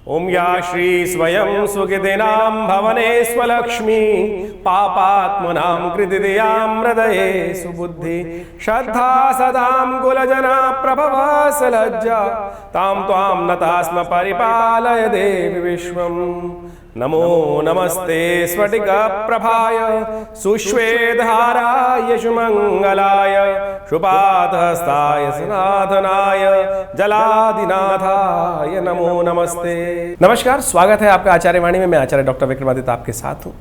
ओम या श्री स्वयं सुखिदिनां भवने स्वलक्ष्मी पापात्मनां कृतिदियां हृदये सुबुद्धि श्रद्धा सदां कुलजना प्रभव सलज्जा तां त्वां नतास्म परिपालय देवि विश्वम्। नमो नमस्ते स्फटिक प्रभाय सुश्वेतहाराय सुमंगलाय शुभाधस्ताय सनातनाय जलादिनाथाय नमो नमस्ते। नमस्कार, स्वागत है आपका आचार्य वाणी में। मैं आचार्य डॉक्टर विक्रमादित्य आपके साथ हूँ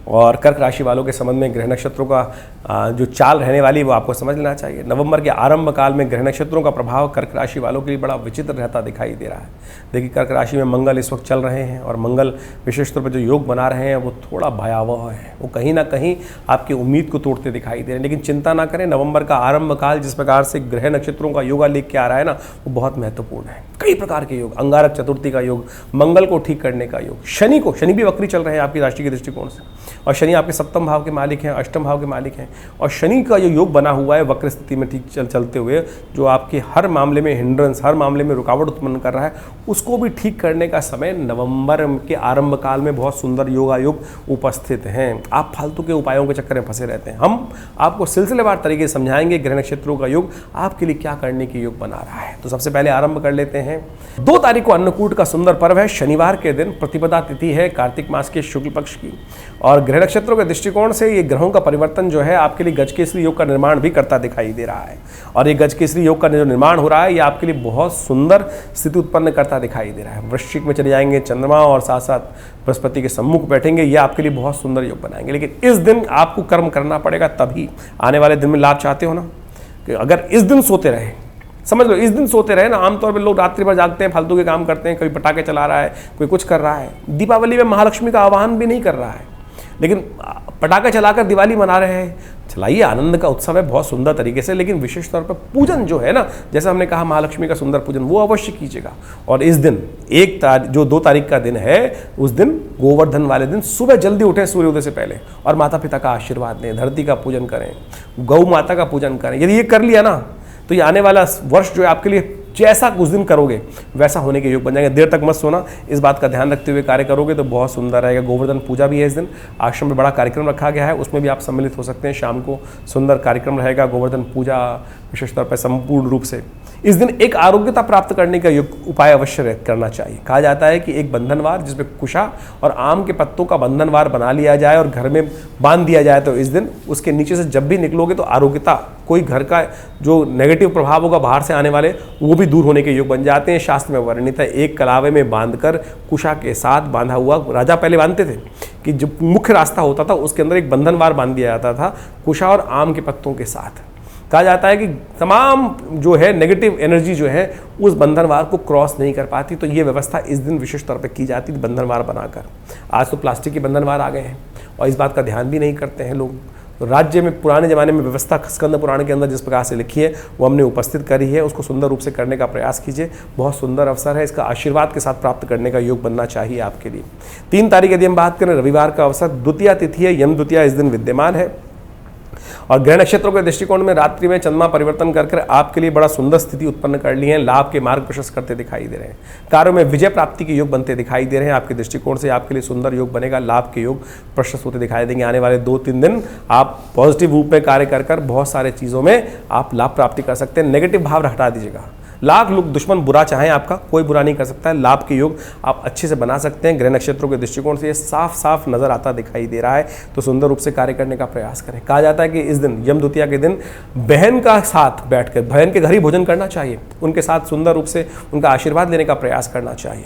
और कर्क राशि वालों के संबंध में ग्रह नक्षत्रों का जो चाल रहने वाली वो आपको समझ लेना चाहिए। नवंबर के आरंभ काल में ग्रह नक्षत्रों का प्रभाव कर्क राशि वालों के लिए बड़ा विचित्र रहता दिखाई दे रहा है। देखिए, कर्क राशि में मंगल इस वक्त चल रहे हैं और मंगल विशेष तौर पर जो योग बना रहे हैं वो थोड़ा भयावह है। वो कहीं ना कहीं आपकी उम्मीद को तोड़ते दिखाई दे रहे हैं। लेकिन चिंता ना करें, नवंबर का आरंभ काल जिस प्रकार से ग्रह नक्षत्रों का योगा लेके आ रहा है ना, वो बहुत महत्वपूर्ण है। कई प्रकार के योग, अंगारक चतुर्थी का योग, मंगल को ठीक करने का योग, शनि भी वक्री चल रहे हैं आपकी राशि के दृष्टिकोण से, और शनि आपके सप्तम भाव के मालिक हैं, अष्टम भाव के मालिक हैं। और शनि का जो योग बना हुआ है वक्र स्थिति में ठीक चलते हुए, जो आपके हर मामले में हिंड्रेंस, हर मामले में रुकावट उत्पन्न कर रहा है, उसको भी ठीक करने का समय नवंबर के आरंभ काल में बहुत सुंदर योगायोग उपस्थित हैं। आप फालतू के उपायों के चक्कर में फंसे रहते हैं। हम आपको सिलसिलेवार तरीके से समझाएंगे ग्रह नक्षत्रों का योग आपके लिए क्या करने की योग बना रहा है। तो सबसे पहले आरंभ कर लेते हैं। 2 तारीख को अन्नकूट का सुंदर पर्व है। शनिवार के दिन प्रतिपदा तिथि है कार्तिक मास के शुक्ल पक्ष की, और ग्रह नक्षत्रों के दृष्टिकोण से ये ग्रहों का परिवर्तन जो है आपके लिए गजकेसरी योग का निर्माण भी करता दिखाई दे रहा है। और ये गजकेसरी योग का जो निर्माण हो रहा है ये आपके लिए बहुत सुंदर स्थिति उत्पन्न करता दिखाई दे रहा है। वृश्चिक में चले जाएंगे चंद्रमा और साथ साथ बृहस्पति के सम्मुख बैठेंगे, ये आपके लिए बहुत सुंदर योग बनाएंगे। लेकिन इस दिन आपको कर्म करना पड़ेगा, तभी आने वाले दिन में लाभ चाहते हो ना। कि अगर इस दिन सोते रहे, समझ लो इस दिन सोते रहे ना, आमतौर पर लोग रात्रि भर जागते हैं, फालतू के काम करते हैं, कोई पटाखे चला रहा है, कोई कुछ कर रहा है। दीपावली में महालक्ष्मी का आह्वान भी नहीं कर रहा है, लेकिन पटाखे चलाकर दिवाली मना रहे हैं। चलाइए, आनंद का उत्सव है बहुत सुंदर तरीके से, लेकिन विशेष तौर पर पूजन जो है ना, जैसा हमने कहा महालक्ष्मी का सुंदर पूजन, वो अवश्य कीजिएगा। और इस दिन जो 2 तारीख का दिन है, उस दिन गोवर्धन वाले दिन सुबह जल्दी उठें सूर्योदय से पहले और माता पिता का आशीर्वाद लें, धरती का पूजन करें, गौ माता का पूजन करें। यदि ये कर लिया ना, तो ये आने वाला वर्ष जो है आपके लिए जैसा कुछ दिन करोगे वैसा होने के योग बन जाएंगे। देर तक मत सोना, इस बात का ध्यान रखते हुए कार्य करोगे तो बहुत सुंदर रहेगा। गोवर्धन पूजा भी है इस दिन, आश्रम में बड़ा कार्यक्रम रखा गया है, उसमें भी आप सम्मिलित हो सकते हैं। शाम को सुंदर कार्यक्रम रहेगा गोवर्धन पूजा, विशेष तौर पर संपूर्ण रूप से इस दिन एक आरोग्यता प्राप्त करने का उपाय अवश्य करना चाहिए। कहा जाता है कि एक बंधनवार जिसमें कुशा और आम के पत्तों का बंधनवार बना लिया जाए और घर में बांध दिया जाए, तो इस दिन उसके नीचे से जब भी निकलोगे तो आरोग्यता, कोई घर का जो नेगेटिव प्रभाव होगा बाहर से आने वाले, वो भी दूर होने के योग बन जाते हैं। शास्त्र में वर्णित है, एक कलावे में बांधकर कुशा के साथ बांधा हुआ, राजा पहले बांधते थे कि जो मुख्य रास्ता होता था उसके अंदर एक बंधनवार बांध दिया जाता था कुशा और आम के पत्तों के साथ। कहा जाता है कि तमाम जो है नेगेटिव एनर्जी जो है उस बंधनवार को क्रॉस नहीं कर पाती, तो ये व्यवस्था इस दिन विशेष तौर पर की जाती थी बंधनवार बनाकर। आज तो प्लास्टिक के बंधनवार आ गए हैं और इस बात का ध्यान भी नहीं करते हैं लोग। तो राज्य में पुराने ज़माने में व्यवस्था स्कंद पुराण के अंदर जिस प्रकार से लिखी है वो हमने उपस्थित करी है, उसको सुंदर रूप से करने का प्रयास कीजिए। बहुत सुंदर अवसर है, इसका आशीर्वाद के साथ प्राप्त करने का योग बनना चाहिए आपके लिए। 3 तारीख यदि हम बात करें, रविवार का अवसर, द्वितीया तिथि है, यम द्वितीया इस दिन विद्यमान है। और ग्रह नक्षत्रों के दृष्टिकोण में रात्रि में चंद्रमा परिवर्तन करके आपके लिए बड़ा सुंदर स्थिति उत्पन्न कर ली है। लाभ के मार्ग प्रशस्त करते दिखाई दे रहे हैं, कार्यों में विजय प्राप्ति के योग बनते दिखाई दे रहे हैं। आपके दृष्टिकोण से आपके लिए सुंदर योग बनेगा, लाभ के योग प्रशस्त होते दिखाई देंगे। आने वाले 2-3 दिन आप पॉजिटिव रूप में कार्य कर बहुत सारे चीज़ों में आप लाभ प्राप्ति कर सकते हैं। नेगेटिव भाव हटा दीजिएगा। लाख लोग दुश्मन बुरा चाहें, आपका कोई बुरा नहीं कर सकता है। लाभ के योग आप अच्छे से बना सकते हैं। ग्रह नक्षत्रों के दृष्टिकोण से ये साफ साफ नजर आता दिखाई दे रहा है, तो सुंदर रूप से कार्य करने का प्रयास करें। कहा जाता है कि इस दिन यम द्वितीया के दिन बहन का साथ बैठकर, बहन के घर ही भोजन करना चाहिए, उनके साथ सुंदर रूप से उनका आशीर्वाद लेने का प्रयास करना चाहिए।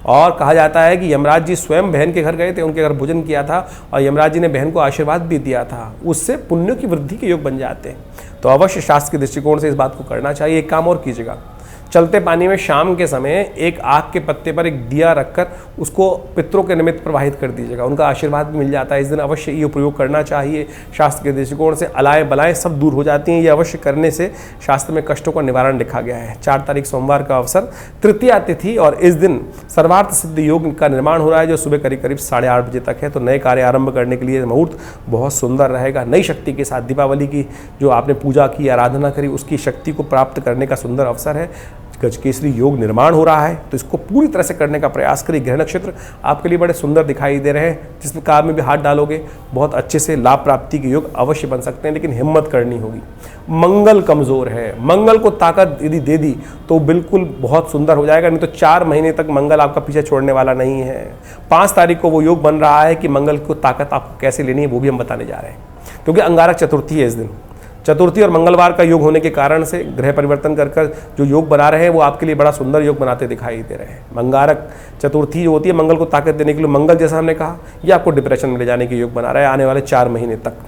और कहा जाता है कि यमराज जी स्वयं बहन के घर गए थे, उनके घर भोजन किया था और यमराज जी ने बहन को आशीर्वाद भी दिया था, उससे पुण्यों की वृद्धि के योग बन जाते हैं। तो अवश्य शास्त्र के दृष्टिकोण से इस बात को करना चाहिए। एक काम और कीजिएगा, चलते पानी में शाम के समय एक आग के पत्ते पर एक दिया रखकर उसको पितरों के निमित्त प्रवाहित कर दीजिएगा, उनका आशीर्वाद भी मिल जाता है। इस दिन अवश्य ये प्रयोग करना चाहिए। शास्त्र के दृष्टिकोण से अलाएं बलाएं सब दूर हो जाती हैं, ये अवश्य करने से शास्त्र में कष्टों का निवारण लिखा गया है। 4 तारीख सोमवार का अवसर, तृतीया तिथि, और इस दिन सर्वार्थ सिद्ध योग का निर्माण हो रहा है जो सुबह करीब 8:30 बजे तक है। तो नए कार्य आरंभ करने के लिए मुहूर्त बहुत सुंदर रहेगा। नई शक्ति के साथ दीपावली की जो आपने पूजा की, आराधना करी, उसकी शक्ति को प्राप्त करने का सुंदर अवसर है। गजकेसरी योग निर्माण हो रहा है, तो इसको पूरी तरह से करने का प्रयास करिए। ग्रह नक्षत्र आपके लिए बड़े सुंदर दिखाई दे रहे हैं, जिस काम में भी हाथ डालोगे बहुत अच्छे से लाभ प्राप्ति के योग अवश्य बन सकते हैं, लेकिन हिम्मत करनी होगी। मंगल कमजोर है, मंगल को ताकत यदि दे दी तो बिल्कुल बहुत सुंदर हो जाएगा, नहीं तो 4 महीने तक मंगल आपका पीछे छोड़ने वाला नहीं है। 5 तारीख को वो योग बन रहा है कि मंगल को ताकत आपको कैसे लेनी है वो भी हम बताने जा रहे हैं, क्योंकि अंगारक चतुर्थी है इस दिन। चतुर्थी और मंगलवार का योग होने के कारण से ग्रह परिवर्तन कर जो योग बना रहे हैं वो आपके लिए बड़ा सुंदर योग बनाते दिखाई दे रहे हैं। अंगारक चतुर्थी जो होती है मंगल को ताकत देने के लिए, मंगल जैसा हमने कहा ये आपको डिप्रेशन में ले जाने के योग बना रहा है आने वाले 4 महीने तक।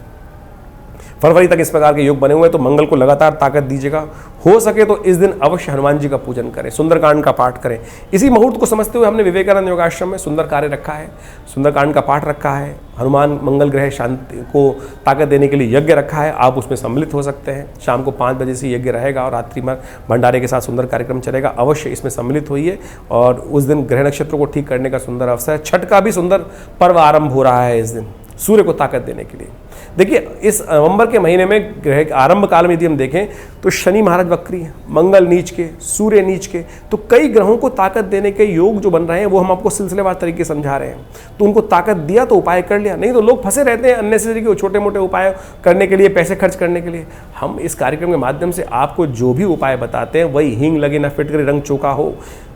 फरवरी तक इस प्रकार के योग बने हुए हैं, तो मंगल को लगातार ताकत दीजिएगा। हो सके तो इस दिन अवश्य हनुमान जी का पूजन करें, सुंदरकांड का पाठ करें। इसी मुहूर्त को समझते हुए हमने विवेकानंद योगाश्रम में सुंदर कार्य रखा है, सुंदरकांड का पाठ रखा है, हनुमान मंगल ग्रह शांति को ताकत देने के लिए यज्ञ रखा है। आप उसमें सम्मिलित हो सकते हैं। शाम को 5 बजे से यज्ञ रहेगा और रात्रि में भंडारे के साथ सुंदर कार्यक्रम चलेगा। अवश्य इसमें सम्मिलित होइए और उस दिन ग्रह नक्षत्रों को ठीक करने का सुंदर अवसर है। छठ का भी सुंदर पर्व आरंभ हो रहा है इस दिन, सूर्य को ताकत देने के लिए। देखिए इस नवंबर के महीने में ग्रह आरंभ काल में यदि हम देखें तो शनि महाराज वक्री है, मंगल नीच के, सूर्य नीच के, तो कई ग्रहों को ताकत देने के योग जो बन रहे हैं वो हम आपको सिलसिलेवार तरीके से समझा रहे हैं। तो उनको ताकत दिया तो उपाय कर लिया, नहीं तो लोग फंसे रहते हैं अननेसेसरी के छोटे मोटे उपाय करने के लिए, पैसे खर्च करने के लिए। हम इस कार्यक्रम के माध्यम से आपको जो भी उपाय बताते हैं वही हींग लगे ना फिटकरी रंग चोका हो,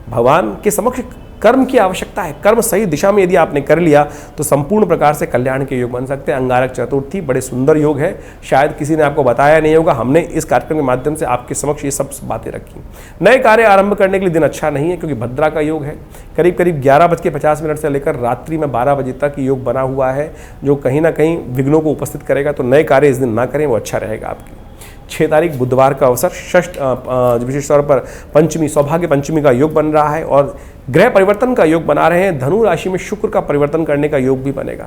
भगवान के समक्ष कर्म की आवश्यकता है। कर्म सही दिशा में यदि आपने कर लिया तो संपूर्ण प्रकार से कल्याण के योग बन सकते हैं। अंगारक चतुर्थी बड़े सुंदर योग है, शायद किसी ने आपको बताया नहीं होगा, हमने इस कार्यक्रम के माध्यम से आपके समक्ष ये सब बातें रखी। नए कार्य आरंभ करने के लिए दिन अच्छा नहीं है, क्योंकि भद्रा का योग है। करीब करीब 11:50 से लेकर रात्रि में 12 बजे तक योग बना हुआ है, जो कहीं ना कहीं विघ्नों को उपस्थित करेगा। तो नए कार्य इस दिन ना करें, वो अच्छा रहेगा आपकी। 6 तारीख बुधवार का अवसर, षष्ठ विशेष तौर पर पंचमी, सौभाग्य पंचमी का योग बन रहा है और ग्रह परिवर्तन का योग बना रहे हैं। धनु राशि में शुक्र का परिवर्तन करने का योग भी बनेगा।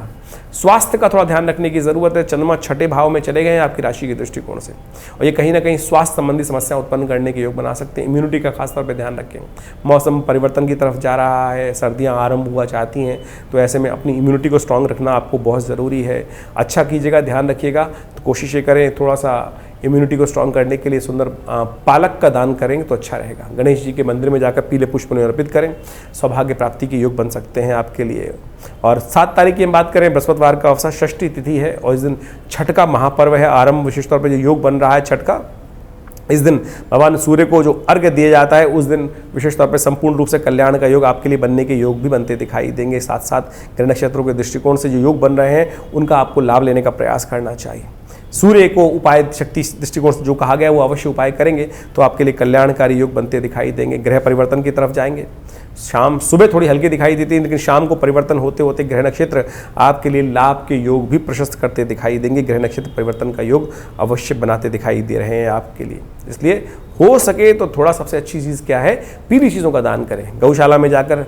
स्वास्थ्य का थोड़ा ध्यान रखने की जरूरत है। चंद्रमा 6ठे भाव में चले गए हैं आपकी राशि के दृष्टिकोण से, और ये कहीं ना कहीं स्वास्थ्य संबंधी समस्या उत्पन्न करने के योग बना सकते हैं। इम्यूनिटी का खासतौर पर ध्यान रखें। मौसम परिवर्तन की तरफ जा रहा है, सर्दियाँ आरंभ हुआ चाहती हैं, तो ऐसे में अपनी इम्यूनिटी को स्ट्रांग रखना आपको बहुत ज़रूरी है। अच्छा कीजिएगा, ध्यान रखिएगा। तो कोशिश ये करें थोड़ा सा इम्यूनिटी को स्ट्रांग करने के लिए सुंदर पालक का दान करेंगे तो अच्छा रहेगा। गणेश जी के मंदिर में जाकर पीले पुष्प अर्पित करें, सौभाग्य प्राप्ति के योग बन सकते हैं आपके लिए। और 7 तारीख की हम बात करें, बृहस्पतिवार का अवसर, षष्ठी तिथि है और इस दिन छठ का महापर्व है आरंभ। विशेष तौर पर जो योग बन रहा है छठ का, इस दिन भगवान सूर्य को जो अर्घ्य दिया जाता है उस दिन विशेष तौर पर संपूर्ण रूप से कल्याण का योग आपके लिए बनने के योग भी बनते दिखाई देंगे। साथ साथ ग्रह नक्षत्रों के दृष्टिकोण से जो योग बन रहे हैं उनका आपको लाभ लेने का प्रयास करना चाहिए। सूर्य को उपाय शक्ति दृष्टिकोण से जो कहा गया वो अवश्य उपाय करेंगे तो आपके लिए कल्याणकारी योग बनते दिखाई देंगे। ग्रह परिवर्तन की तरफ जाएंगे। शाम सुबह थोड़ी हल्की दिखाई देती है, लेकिन शाम को परिवर्तन होते होते ग्रह नक्षत्र आपके लिए लाभ के योग भी प्रशस्त करते दिखाई देंगे। ग्रह नक्षत्र परिवर्तन का योग अवश्य बनाते दिखाई दे रहे हैं आपके लिए। इसलिए हो सके तो थोड़ा सबसे अच्छी चीज़ क्या है, पीली चीज़ों का दान करें। गौशाला में जाकर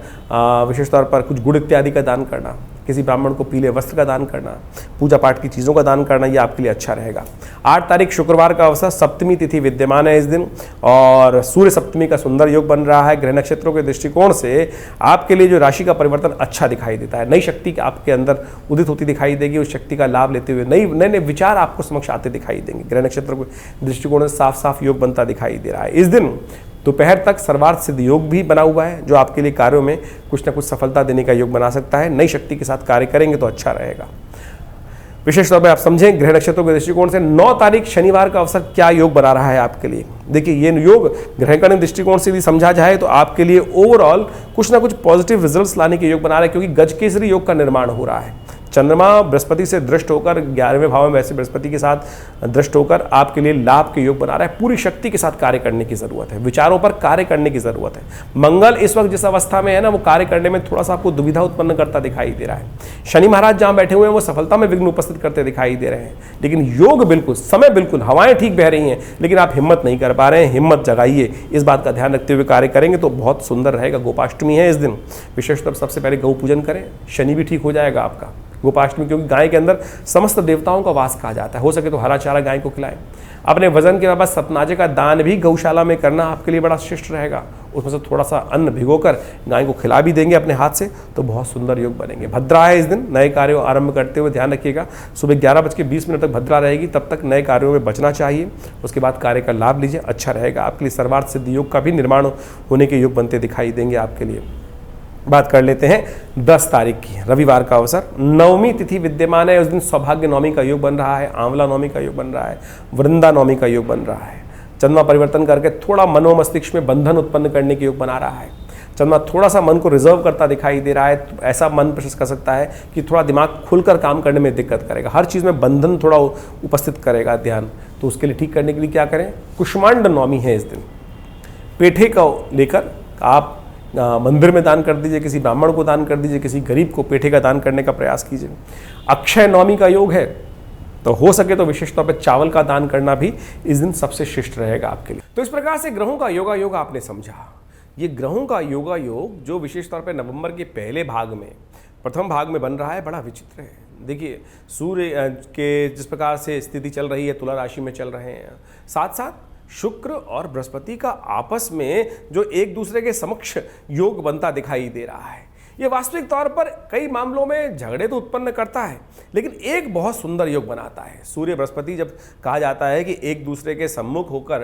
विशेष तौर पर कुछ गुड़ इत्यादि का दान करना, किसी ब्राह्मण को पीले वस्त्र का दान करना, पूजा पाठ की चीज़ों का दान करना, ये आपके लिए अच्छा रहेगा। 8 तारीख शुक्रवार का अवसर, सप्तमी तिथि विद्यमान है इस दिन और सूर्य सप्तमी का सुंदर योग बन रहा है। ग्रह नक्षत्रों के दृष्टिकोण से आपके लिए जो राशि का परिवर्तन अच्छा दिखाई देता है। नई शक्ति आपके अंदर उदित होती दिखाई देगी। उस शक्ति का लाभ लेते हुए नए नए विचार आपको समक्ष आते दिखाई देंगे। ग्रह नक्षत्रों के दृष्टिकोण से साफ साफ योग बनता दिखाई दे रहा है। इस दिन दोपहर तक सर्वार्थ सिद्ध योग भी बना हुआ है, जो आपके लिए कार्यों में कुछ ना कुछ सफलता देने का योग बना सकता है। नई शक्ति के साथ कार्य करेंगे तो अच्छा रहेगा। विशेष तौर पर आप समझें ग्रह नक्षत्रों के दृष्टिकोण से 9 तारीख शनिवार का अवसर क्या योग बना रहा है आपके लिए। देखिए ये योग ग्रहकरण दृष्टिकोण से भी समझा जाए तो आपके लिए ओवरऑल कुछ ना कुछ पॉजिटिव रिजल्ट्स लाने के योग बना रहा है, क्योंकि गजकेसरी योग का निर्माण हो रहा है। चंद्रमा बृहस्पति से दृष्ट होकर 11वें भाव में वैसे बृहस्पति के साथ दृष्ट होकर आपके लिए लाभ के योग बना रहा है। पूरी शक्ति के साथ कार्य करने की जरूरत है, विचारों पर कार्य करने की जरूरत है। मंगल इस वक्त जिस अवस्था में है ना, वो कार्य करने में थोड़ा सा आपको दुविधा उत्पन्न करता दिखाई दे रहा है। शनि महाराज जहां बैठे हुए हैं वो सफलता में विघ्न उपस्थित करते दिखाई दे रहे हैं, लेकिन योग बिल्कुल, समय बिल्कुल, हवाएं ठीक बह रही हैं, लेकिन आप हिम्मत नहीं कर पा रहे हैं। हिम्मत जगाइए, इस बात का ध्यान रखते हुए कार्य करेंगे तो बहुत सुंदर रहेगा। गोपाष्टमी है इस दिन, विशेषतः सबसे पहले गौ पूजन करें, शनि भी ठीक हो जाएगा आपका। गोपाष्टमी, क्योंकि गाय के अंदर समस्त देवताओं का वास कहा जाता है। हो सके तो हरा चारा गाय को खिलाएं। अपने वजन के बाद सतनाजे का दान भी गौशाला में करना आपके लिए बड़ा शिष्ट रहेगा। उसमें से थोड़ा सा अन्न भिगोकर गाय को खिला भी देंगे अपने हाथ से तो बहुत सुंदर योग बनेंगे। भद्रा है इस दिन, नए कार्यों आरंभ करते हुए ध्यान रखिएगा सुबह 11:20 तक भद्रा रहेगी, तब तक नए कार्यों में बचना चाहिए। उसके बाद कार्य का लाभ लीजिए, अच्छा रहेगा आपके लिए। सर्वार्थ सिद्धि योग का भी निर्माण होने के योग बनते दिखाई देंगे आपके लिए। बात कर लेते हैं 10 तारीख की, रविवार का अवसर, नवमी तिथि विद्यमान है। उस दिन सौभाग्य नवमी का योग बन रहा है, आंवला नवमी का योग बन रहा है, वृंदा नवमी का योग बन रहा है। चंद्रमा परिवर्तन करके थोड़ा मनोमस्तिष्क में बंधन उत्पन्न करने के योग बना रहा है। चंद्रमा थोड़ा सा मन को रिजर्व करता दिखाई दे रहा है, तो ऐसा मन प्रशस्त कर सकता है कि थोड़ा दिमाग खुलकर काम करने में दिक्कत करेगा, हर चीज़ में बंधन थोड़ा उपस्थित करेगा ध्यान। तो उसके लिए ठीक करने के लिए क्या करें, कुष्मांड नवमी है इस दिन, पेठे को लेकर आप मंदिर में दान कर दीजिए, किसी ब्राह्मण को दान कर दीजिए, किसी गरीब को पेठे का दान करने का प्रयास कीजिए। अक्षय नवमी का योग है, तो हो सके तो विशेष तौर पर चावल का दान करना भी इस दिन सबसे शिष्ट रहेगा आपके लिए। तो इस प्रकार से ग्रहों का योगा योग आपने समझा। ये ग्रहों का योगा योग जो विशेष तौर पर नवंबर के पहले भाग में, प्रथम भाग में बन रहा है, बड़ा विचित्र है। देखिए सूर्य के जिस प्रकार से स्थिति चल रही है, तुला राशि में चल रहे हैं, साथ साथ शुक्र और बृहस्पति का आपस में जो एक दूसरे के समक्ष योग बनता दिखाई दे रहा है, ये वास्तविक तौर पर कई मामलों में झगड़े तो उत्पन्न करता है, लेकिन एक बहुत सुंदर योग बनाता है। सूर्य बृहस्पति, जब कहा जाता है कि एक दूसरे के सम्मुख होकर,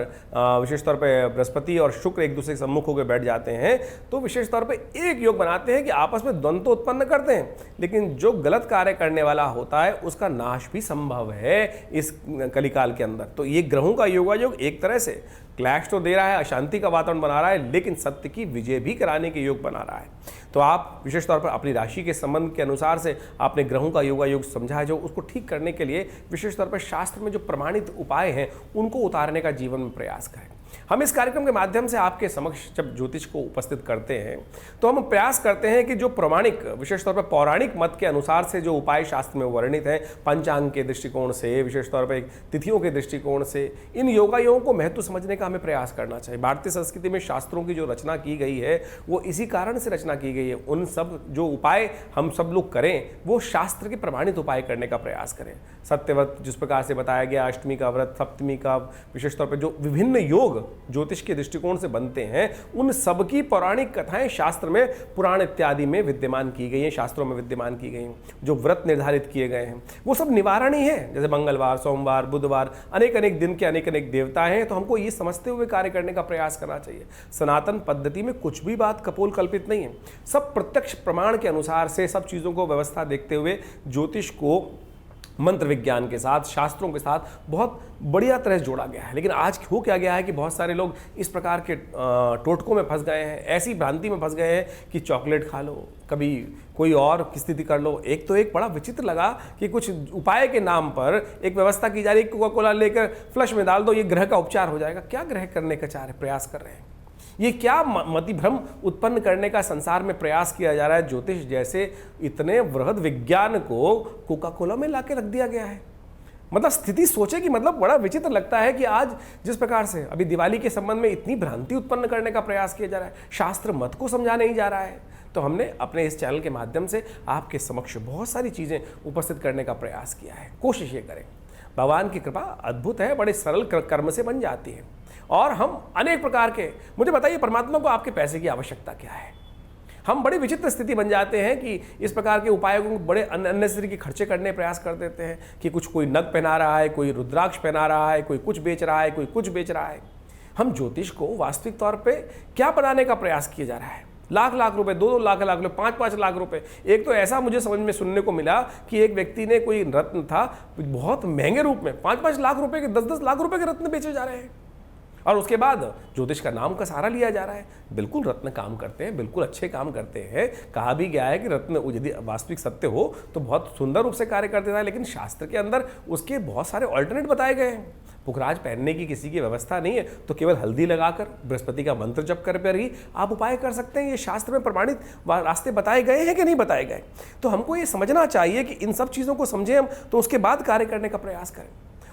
विशेष तौर पर बृहस्पति और शुक्र एक दूसरे के सम्मुख होकर बैठ जाते हैं, तो विशेष तौर पर एक योग बनाते हैं कि आपस में द्वंद्व तो उत्पन्न करते हैं, लेकिन जो गलत कार्य करने वाला होता है उसका नाश भी संभव है इस कलिकाल के अंदर। तो ये ग्रहों का योगा योग एक तरह से क्लैश तो दे रहा है, अशांति का वातावरण बना रहा है, लेकिन सत्य की विजय भी कराने के योग बना रहा है। तो आप विशेष तौर पर अपनी राशि के संबंध के अनुसार से आपने ग्रहों का योगा योग समझा है, जो उसको ठीक करने के लिए विशेष तौर पर शास्त्र में जो प्रमाणित उपाय हैं उनको उतारने का जीवन में प्रयास करें। हम इस कार्यक्रम के माध्यम से आपके समक्ष जब ज्योतिष को उपस्थित करते हैं तो हम प्रयास करते हैं कि जो प्रमाणिक, विशेष तौर पर पौराणिक मत के अनुसार से जो उपाय शास्त्र में वर्णित हैं, पंचांग के दृष्टिकोण से, विशेष तौर पर तिथियों के दृष्टिकोण से, इन योगा योगों को महत्व समझने का हमें प्रयास करना चाहिए। भारतीय संस्कृति में शास्त्रों की जो रचना की गई है वो इसी कारण से रचना की गई है। उन सब जो उपाय हम सब लोग करें वो शास्त्र के प्रमाणित उपाय करने का प्रयास करें। सत्यव्रत जिस प्रकार से बताया गया, अष्टमी का व्रत, सप्तमी का, विशेष तौर पर जो विभिन्न योग ज्योतिष के दृष्टिकोण से बनते हैं, उन सबकी पौराणिक कथाएं शास्त्र में, पुराण इत्यादि में विद्यमान की गई हैं, शास्त्रों में विद्यमान की गई हैं। जो व्रत निर्धारित किए गए हैं वो सब निवारण ही है, जैसे मंगलवार, सोमवार, बुधवार, अनेक अनेक दिन के अनेक अनेक देवता हैं। तो हमको ये समझते हुए कार्य करने का प्रयास करना चाहिए। सनातन पद्धति में कुछ भी बात कपोल कल्पित नहीं है, सब प्रत्यक्ष प्रमाण के अनुसार से सब चीज़ों को व्यवस्था देखते हुए ज्योतिष को मंत्र विज्ञान के साथ, शास्त्रों के साथ बहुत बढ़िया तरह से जोड़ा गया है। लेकिन आज हो क्या गया है कि बहुत सारे लोग इस प्रकार के टोटकों में फंस गए हैं, ऐसी भ्रांति में फंस गए हैं कि चॉकलेट खा लो, कभी कोई और की स्थिति कर लो। एक तो एक बड़ा विचित्र लगा कि कुछ उपाय के नाम पर एक व्यवस्था की जा रही है, कोका कोला लेकर फ्लश में डाल दो, ये ग्रह का उपचार हो जाएगा। क्या ग्रह करने का प्रयास कर रहे हैं? ये क्या मतिभ्रम उत्पन्न करने का संसार में प्रयास किया जा रहा है? ज्योतिष जैसे इतने वृहद विज्ञान को कोका कोला में लाके रख दिया गया है। मतलब स्थिति सोचे कि मतलब बड़ा विचित्र लगता है कि आज जिस प्रकार से अभी दिवाली के संबंध में इतनी भ्रांति उत्पन्न करने का प्रयास किया जा रहा है, शास्त्र मत को समझा नहीं जा रहा है। तो हमने अपने इस चैनल के माध्यम से आपके समक्ष बहुत सारी चीज़ें उपस्थित करने का प्रयास किया है। कोशिश ये करें, भगवान की कृपा अद्भुत है, बड़े सरल कर्म से बन जाती है। और हम अनेक प्रकार के, मुझे बताइए परमात्मा को आपके पैसे की आवश्यकता क्या है? हम बड़ी विचित्र स्थिति बन जाते हैं कि इस प्रकार के उपायों को बड़े अननेसेसरी के खर्चे करने प्रयास कर देते हैं कि कुछ कोई नग पहना रहा है, कोई रुद्राक्ष पहना रहा है, कोई कुछ बेच रहा है, कोई कुछ बेच रहा है। हम ज्योतिष को वास्तविक तौर पे क्या बनाने का प्रयास किया जा रहा है? लाख लाख रुपए, 2-2 लाख रुपए, 5-5 लाख रुपए। एक तो ऐसा मुझे समझ में सुनने को मिला कि एक व्यक्ति ने, कोई रत्न था बहुत महंगे रूप में, 5-5 लाख रुपए के, 10-10 लाख रुपए के रत्न बेचे जा रहे हैं। और उसके बाद ज्योतिष का नाम का सहारा लिया जा रहा है। बिल्कुल रत्न काम करते हैं, बिल्कुल अच्छे काम करते हैं। कहा भी गया है कि रत्न यदि वास्तविक सत्य हो तो बहुत सुंदर रूप से कार्य कर देता है, लेकिन शास्त्र के अंदर उसके बहुत सारे ऑल्टरनेट बताए गए हैं। पुखराज पहनने की किसी की व्यवस्था नहीं है तो केवल हल्दी लगाकर, बृहस्पति का मंत्र जप कर ही आप उपाय कर सकते हैं। ये शास्त्र में प्रमाणित रास्ते बताए गए हैं कि नहीं बताए गए? तो हमको ये समझना चाहिए कि इन सब चीज़ों को समझें हम, तो उसके बाद कार्य करने का प्रयास करें।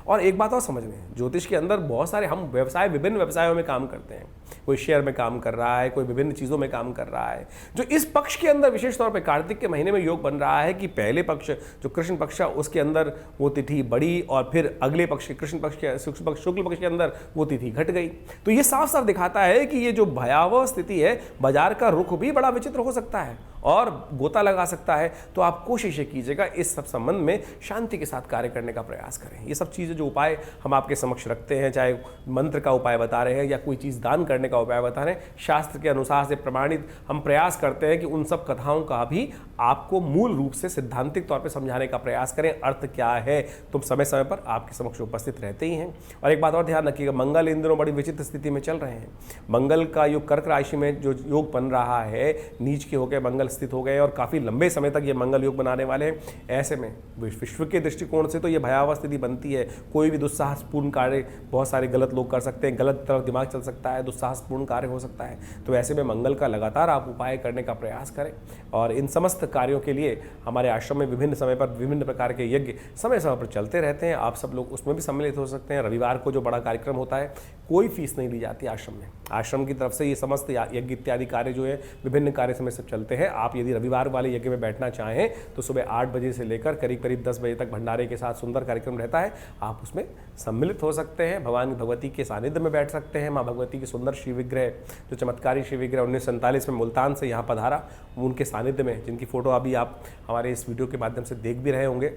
और एक बात और समझ लें, ज्योतिष के अंदर बहुत सारे हम व्यवसाय, विभिन्न व्यवसायों में काम करते हैं। कोई शेयर में काम कर रहा है, कोई विभिन्न चीज़ों में काम कर रहा है। जो इस पक्ष के अंदर विशेष तौर पर कार्तिक के महीने में योग बन रहा है कि पहले पक्ष जो कृष्ण पक्ष है उसके अंदर वो तिथि बढ़ी और फिर अगले पक्ष कृष्ण पक्ष के शुक्ल पक्ष के अंदर वो तिथि घट गई। तो ये साफ साफ दिखाता है कि ये जो भयावह स्थिति है, बाजार का रुख भी बड़ा विचित्र हो सकता है और गोता लगा सकता है। तो आप कोशिश कीजिएगा इस सब संबंध में शांति के साथ कार्य करने का प्रयास करें। ये सब चीज़ें जो उपाय हम आपके समक्ष रखते हैं, चाहे मंत्र का उपाय बता रहे हैं या कोई चीज़ दान करने का उपाय बता रहे हैं, शास्त्र के अनुसार से प्रमाणित हम प्रयास करते हैं कि उन सब कथाओं का भी आपको मूल रूप से सिद्धांतिक तौर पर समझाने का प्रयास करें। अर्थ क्या है तुम समय समय पर आपके समक्ष उपस्थित रहते ही हैं। और एक बात और ध्यान रखिएगा, मंगल इन दिनों बड़ी विचित्र स्थिति में चल रहे हैं। मंगल का योग कर्क राशि में जो योग बन रहा है, नीच के होकर मंगल स्थित हो गए और काफ़ी लंबे समय तक ये मंगल योग बनाने वाले हैं। ऐसे में विश्व के दृष्टिकोण से तो ये भयावह स्थिति बनती है। कोई भी दुस्साहसपूर्ण कार्य बहुत सारे गलत लोग कर सकते हैं, गलत तरफ दिमाग चल सकता है, दुस्साहसपूर्ण कार्य हो सकता है। तो ऐसे में मंगल का लगातार आप उपाय करने का प्रयास करें। और इन समस्त कार्यों के लिए हमारे आश्रम में विभिन्न समय पर विभिन्न प्रकार के यज्ञ समय समय पर चलते रहते हैं। आप सब लोग उसमें भी सम्मिलित हो सकते हैं। रविवार को जो बड़ा कार्यक्रम होता है, कोई फीस नहीं ली जाती आश्रम में। आश्रम की तरफ से ये समस्त यज्ञ इत्यादि कार्य जो है विभिन्न कार्य समय सब चलते हैं। आप यदि रविवार वाले यज्ञ में बैठना चाहें तो सुबह 8 बजे से लेकर करीब करीब 10 बजे तक भंडारे के साथ सुंदर कार्यक्रम रहता है। आप उसमें सम्मिलित हो सकते हैं। भगवान भगवती के सानिध्य में बैठ सकते हैं। माँ भगवती की सुंदर शिव विग्रह, जो चमत्कारी शिव विग्रह 1947 में मुल्तान से यहाँ पधारा, उनके सानिध्य में, जिनकी फोटो अभी आप हमारे इस वीडियो के माध्यम से देख भी रहे होंगे।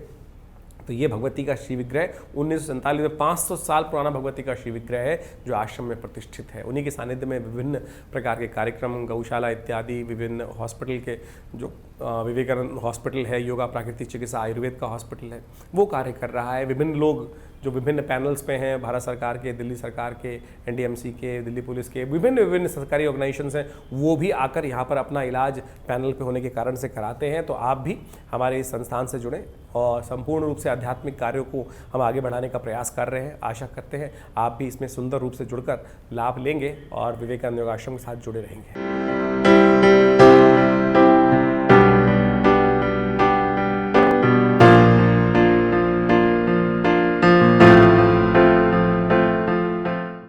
तो ये भगवती का शिव विग्रह 1947 में 500 साल पुराना भगवती का शिव विग्रह है जो आश्रम में प्रतिष्ठित है। उन्हीं के सानिध्य में विभिन्न प्रकार के कार्यक्रम, गौशाला इत्यादि, विभिन्न हॉस्पिटल के जो विवेकानंद हॉस्पिटल है, योगा प्राकृतिक चिकित्सा आयुर्वेद का हॉस्पिटल है, वो कार्य कर रहा है। विभिन्न लोग जो विभिन्न पैनल्स पे हैं, भारत सरकार के, दिल्ली सरकार के, एनडीएमसी के, दिल्ली पुलिस के, विभिन्न सरकारी ऑर्गेनाइजेशंस हैं, वो भी आकर यहाँ पर अपना इलाज पैनल पे होने के कारण से कराते हैं। तो आप भी हमारे इस संस्थान से जुड़ें और संपूर्ण रूप से आध्यात्मिक कार्यों को हम आगे बढ़ाने का प्रयास कर रहे हैं। आशा करते हैं आप भी इसमें सुंदर रूप से जुड़कर लाभ लेंगे और विवेकानंद योगाश्रम के साथ जुड़े रहेंगे।